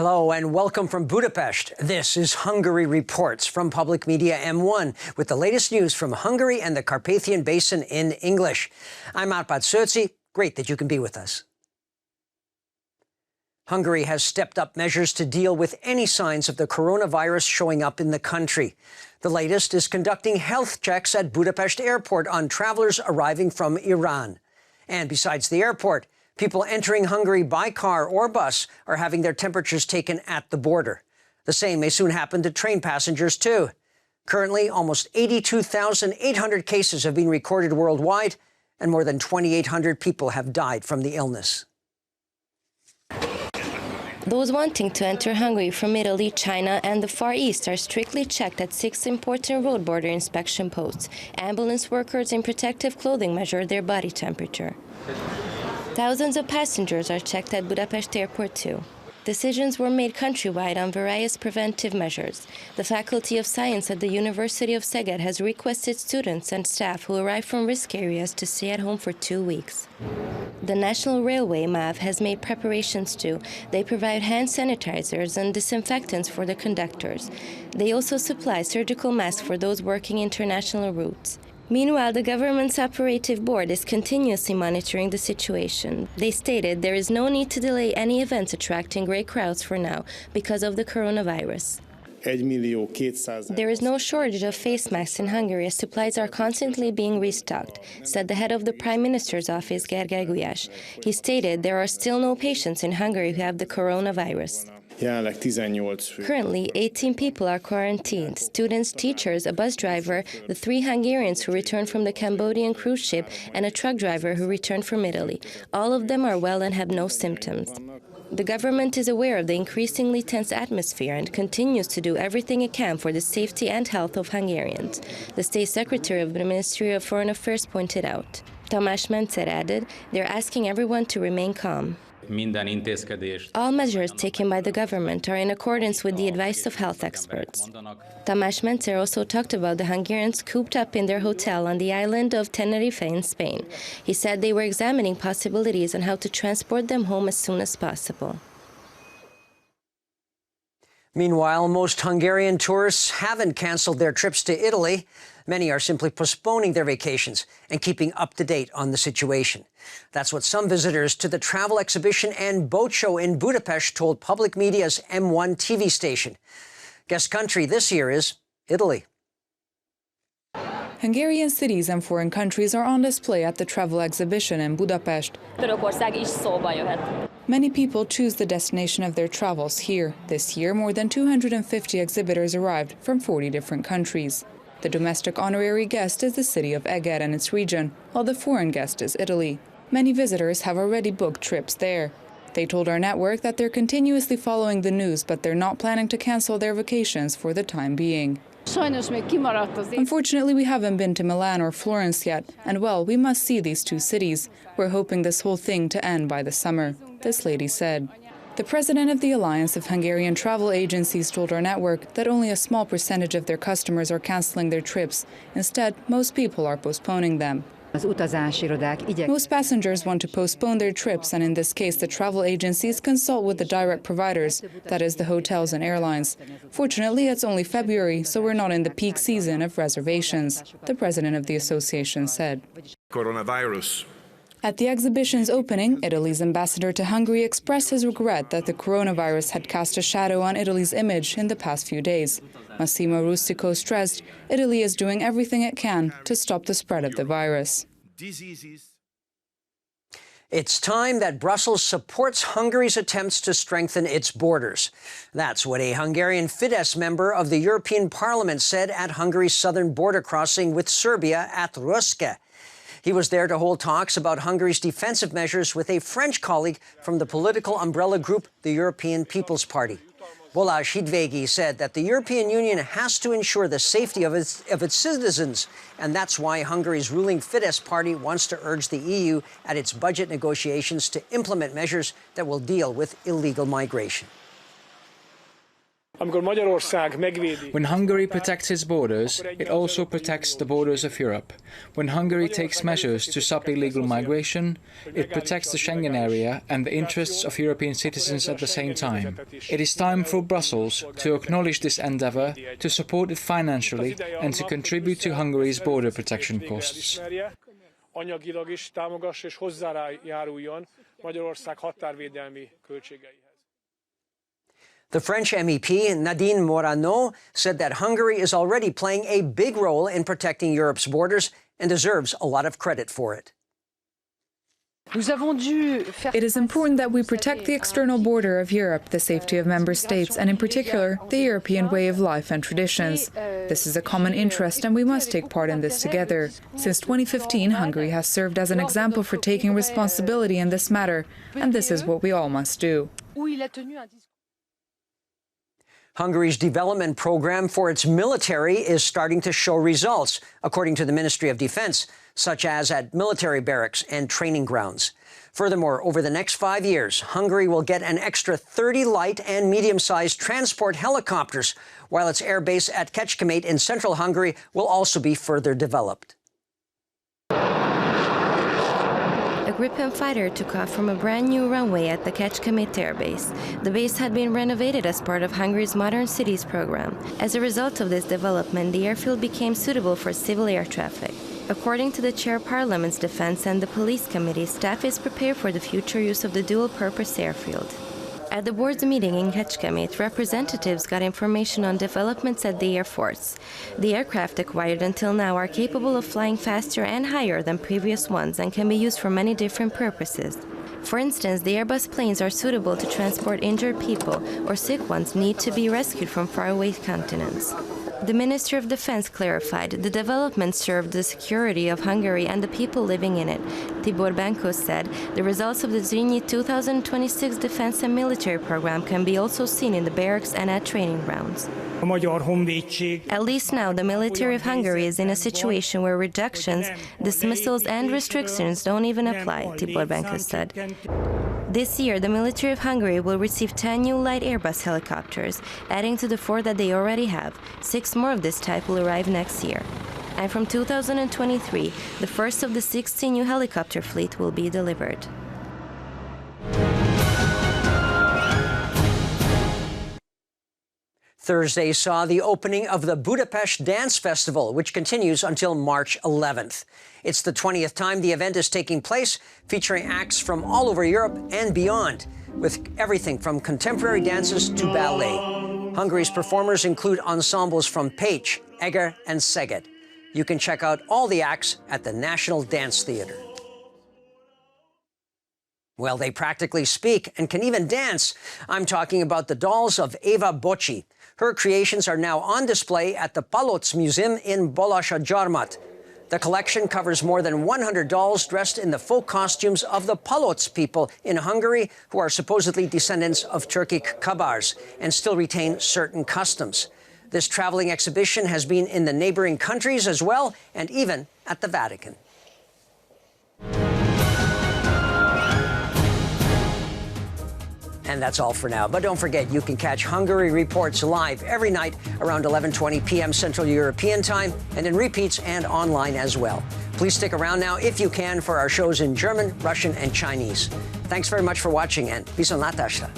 Hello and welcome from Budapest. This is Hungary Reports from Public Media M1 with the latest news from Hungary and the Carpathian Basin in English. I'm Árpád Szőci. Great that you can be with us. Hungary has stepped up measures to deal with any signs of the coronavirus showing up in the country. The latest is conducting health checks at Budapest airport on travelers arriving from Iran. And besides the airport, people entering Hungary by car or bus are having their temperatures taken at the border. The same may soon happen to train passengers, too. Currently, almost 82,800 cases have been recorded worldwide, and more than 2,800 people have died from the illness. Those wanting to enter Hungary from Italy, China, and the Far East are strictly checked at 6 important road border inspection posts. Ambulance workers in protective clothing measure their body temperature. Thousands of passengers are checked at Budapest airport too. Decisions were made countrywide on various preventive measures. The Faculty of Science at the University of Szeged has requested students and staff who arrive from risk areas to stay at home for 2 weeks. The National Railway MÁV has made preparations too. They provide hand sanitizers and disinfectants for the conductors. They also supply surgical masks for those working international routes. Meanwhile, the government's operative board is continuously monitoring the situation. They stated there is no need to delay any events attracting great crowds for now because of the coronavirus. There is no shortage of face masks in Hungary as supplies are constantly being restocked, said the head of the Prime Minister's office, Gergely Gulyás. He stated there are still no patients in Hungary who have the coronavirus. Currently, 18 people are quarantined: students, teachers, a bus driver, the 3 Hungarians who returned from the Cambodian cruise ship, and a truck driver who returned from Italy. All of them are well and have no symptoms. The government is aware of the increasingly tense atmosphere and continues to do everything it can for the safety and health of Hungarians, the State Secretary of the Ministry of Foreign Affairs pointed out. Tamás Mencer added, they're asking everyone to remain calm. All measures taken by the government are in accordance with the advice of health experts. Tamás Mencer also talked about the Hungarians cooped up in their hotel on the island of Tenerife in Spain. He said they were examining possibilities on how to transport them home as soon as possible. Meanwhile, most Hungarian tourists haven't canceled their trips to Italy. Many are simply postponing their vacations and keeping up to date on the situation. That's what some visitors to the travel exhibition and boat show in Budapest told Public Media's M1 TV station. Guest country this year is Italy. Hungarian cities and foreign countries are on display at the travel exhibition in Budapest. Many people choose the destination of their travels here. This year, more than 250 exhibitors arrived from 40 different countries. The domestic honorary guest is the city of Eger and its region, while the foreign guest is Italy. Many visitors have already booked trips there. They told our network that they're continuously following the news, but they're not planning to cancel their vacations for the time being. Unfortunately, we haven't been to Milan or Florence yet, and well, we must see these 2 cities. We're hoping this whole thing to end by the summer, this lady said. The president of the Alliance of Hungarian Travel Agencies told our network that only a small percentage of their customers are cancelling their trips. Instead, most people are postponing them. Most passengers want to postpone their trips, and in this case, the travel agencies consult with the direct providers, that is, the hotels and airlines. Fortunately, it's only February, so we're not in the peak season of reservations, the president of the association said. Coronavirus. At the exhibition's opening, Italy's ambassador to Hungary expressed his regret that the coronavirus had cast a shadow on Italy's image in the past few days. Massimo Rustico stressed Italy is doing everything it can to stop the spread of the virus. It's time that Brussels supports Hungary's attempts to strengthen its borders. That's what a Hungarian Fidesz member of the European Parliament said at Hungary's southern border crossing with Serbia at Ruszke. He was there to hold talks about Hungary's defensive measures with a French colleague from the political umbrella group, the European People's Party. Balázs Hídvégi said that the European Union has to ensure the safety of its citizens, and that's why Hungary's ruling Fidesz party wants to urge the EU at its budget negotiations to implement measures that will deal with illegal migration. When Hungary protects its borders, it also protects the borders of Europe. When Hungary takes measures to stop illegal migration, it protects the Schengen area and the interests of European citizens at the same time. It is time for Brussels to acknowledge this endeavour, to support it financially and to contribute to Hungary's border protection costs. Anyagilag is támogassa és hozzájáruljon Magyarország határvédelmi költségeihez. The French MEP Nadine Morano said that Hungary is already playing a big role in protecting Europe's borders and deserves a lot of credit for it. It is important that we protect the external border of Europe, the safety of member states, and in particular, the European way of life and traditions. This is a common interest and we must take part in this together. Since 2015, Hungary has served as an example for taking responsibility in this matter, and this is what we all must do. Hungary's development program for its military is starting to show results, according to the Ministry of Defense, such as at military barracks and training grounds. Furthermore, over the next 5 years, Hungary will get an extra 30 light and medium-sized transport helicopters, while its air base at Kecskemét in central Hungary will also be further developed. A Gripen fighter took off from a brand new runway at the Kecskemét air base. The base had been renovated as part of Hungary's Modern Cities program. As a result of this development, the airfield became suitable for civil air traffic. According to the Chair of Parliament's Defense and the Police Committee, staff is prepared for the future use of the dual-purpose airfield. At the board's meeting in Kecskemét, representatives got information on developments at the Air Force. The aircraft acquired until now are capable of flying faster and higher than previous ones and can be used for many different purposes. For instance, the Airbus planes are suitable to transport injured people, or sick ones need to be rescued from faraway continents. The Minister of Defense clarified the development served the security of Hungary and the people living in it. Tibor Benko said the results of the Zrínyi 2026 defense and military program can be also seen in the barracks and at training grounds. At least now, the military of Hungary is in a situation where reductions, dismissals and restrictions don't even apply, Tibor Benko said. This year, the military of Hungary will receive 10 new light Airbus helicopters, adding to the 4 that they already have. 6 more of this type will arrive next year. And from 2023, the first of the 16 new helicopter fleet will be delivered. Thursday saw the opening of the Budapest Dance Festival, which continues until March 11th. It's the 20th time the event is taking place, featuring acts from all over Europe and beyond, with everything from contemporary dances to ballet. Hungary's performers include ensembles from Pécs, Eger, and Szeged. You can check out all the acts at the National Dance Theatre. Well, they practically speak and can even dance. I'm talking about the dolls of Eva Bocsi. Her creations are now on display at the Paloc Museum in Balassagyarmat. The collection covers more than 100 dolls dressed in the folk costumes of the Paloc people in Hungary, who are supposedly descendants of Turkic Kabars and still retain certain customs. This traveling exhibition has been in the neighboring countries as well, and even at the Vatican. And that's all for now. But don't forget, you can catch Hungary Reports live every night around 11:20 p.m. Central European Time, and in repeats and online as well. Please stick around now, if you can, for our shows in German, Russian, and Chinese. Thanks very much for watching, and viszontlátásra!